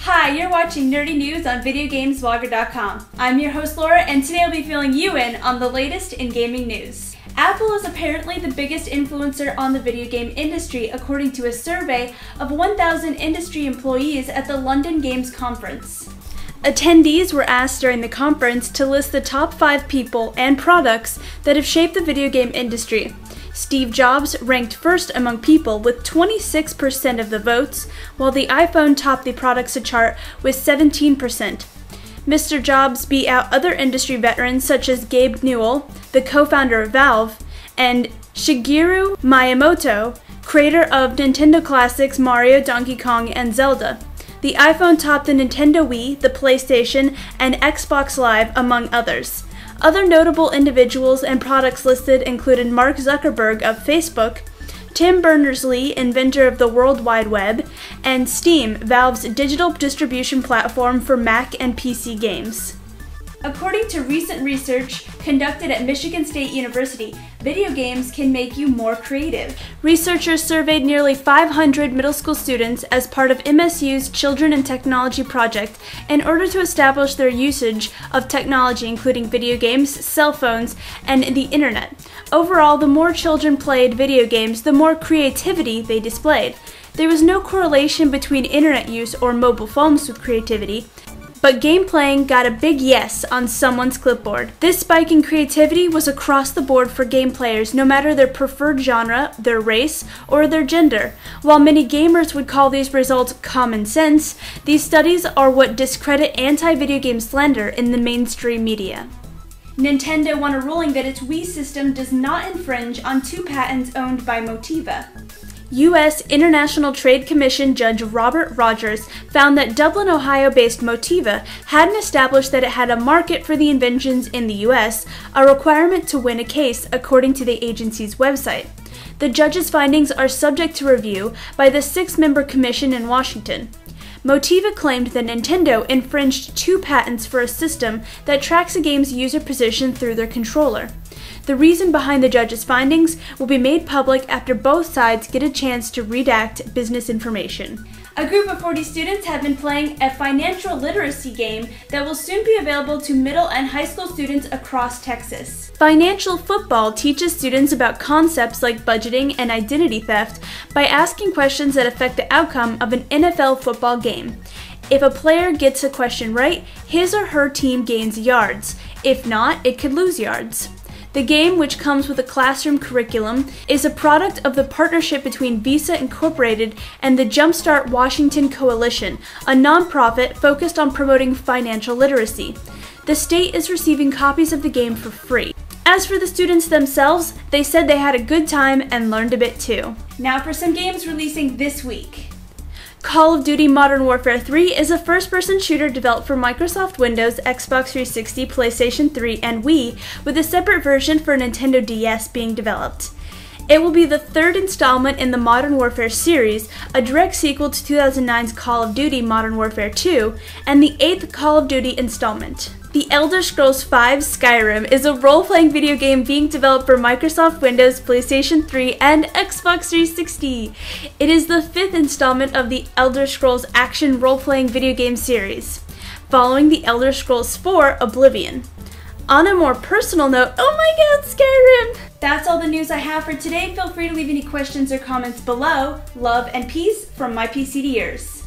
Hi, you're watching Nerdy News on VideoGamesVlogger.com. I'm your host Laura, and today I'll be filling you in on the latest in gaming news. Apple is apparently the biggest influencer on the video game industry, according to a survey of 1,000 industry employees at the London Games Conference. Attendees were asked during the conference to list the top 5 people and products that have shaped the video game industry. Steve Jobs ranked first among people with 26% of the votes, while the iPhone topped the products chart with 17%. Mr. Jobs beat out other industry veterans such as Gabe Newell, the co-founder of Valve, and Shigeru Miyamoto, creator of Nintendo classics Mario, Donkey Kong, and Zelda. The iPhone topped the Nintendo Wii, the PlayStation, and Xbox Live, among others. Other notable individuals and products listed included Mark Zuckerberg of Facebook, Tim Berners-Lee, inventor of the World Wide Web, and Steam, Valve's digital distribution platform for Mac and PC games. According to recent research conducted at Michigan State University, video games can make you more creative. Researchers surveyed nearly 500 middle school students as part of MSU's Children and Technology project in order to establish their usage of technology, including video games, cell phones, and the internet. Overall, the more children played video games, the more creativity they displayed. There was no correlation between internet use or mobile phones with creativity, but game playing got a big yes on someone's clipboard. This spike in creativity was across the board for game players, no matter their preferred genre, their race, or their gender. While many gamers would call these results common sense, these studies are what discredit anti-video game slander in the mainstream media. Nintendo won a ruling that its Wii system does not infringe on 2 patents owned by Motiva. U.S. International Trade Commission Judge Robert Rogers found that Dublin, Ohio-based Motiva hadn't established that it had a market for the inventions in the U.S., a requirement to win a case, according to the agency's website. The judge's findings are subject to review by the 6-member commission in Washington. Motiva claimed that Nintendo infringed 2 patents for a system that tracks a game's user position through their controller. The reason behind the judge's findings will be made public after both sides get a chance to redact business information. A group of 40 students have been playing a financial literacy game that will soon be available to middle and high school students across Texas. Financial football teaches students about concepts like budgeting and identity theft by asking questions that affect the outcome of an NFL football game. If a player gets a question right, his or her team gains yards. If not, it could lose yards. The game, which comes with a classroom curriculum, is a product of the partnership between Visa Incorporated and the Jumpstart Washington Coalition, a nonprofit focused on promoting financial literacy. The state is receiving copies of the game for free. As for the students themselves, they said they had a good time and learned a bit too. Now for some games releasing this week. Call of Duty Modern Warfare 3 is a first-person shooter developed for Microsoft Windows, Xbox 360, PlayStation 3, and Wii, with a separate version for Nintendo DS being developed. It will be the 3rd installment in the Modern Warfare series, a direct sequel to 2009's Call of Duty Modern Warfare 2, and the 8th Call of Duty installment. The Elder Scrolls V Skyrim is a role-playing video game being developed for Microsoft Windows, PlayStation 3, and Xbox 360. It is the 5th installment of the Elder Scrolls action role-playing video game series, following the Elder Scrolls IV Oblivion. On a more personal note, oh my god, Skyrim! That's all the news I have for today. Feel free to leave any questions or comments below. Love and peace from my PC to yours.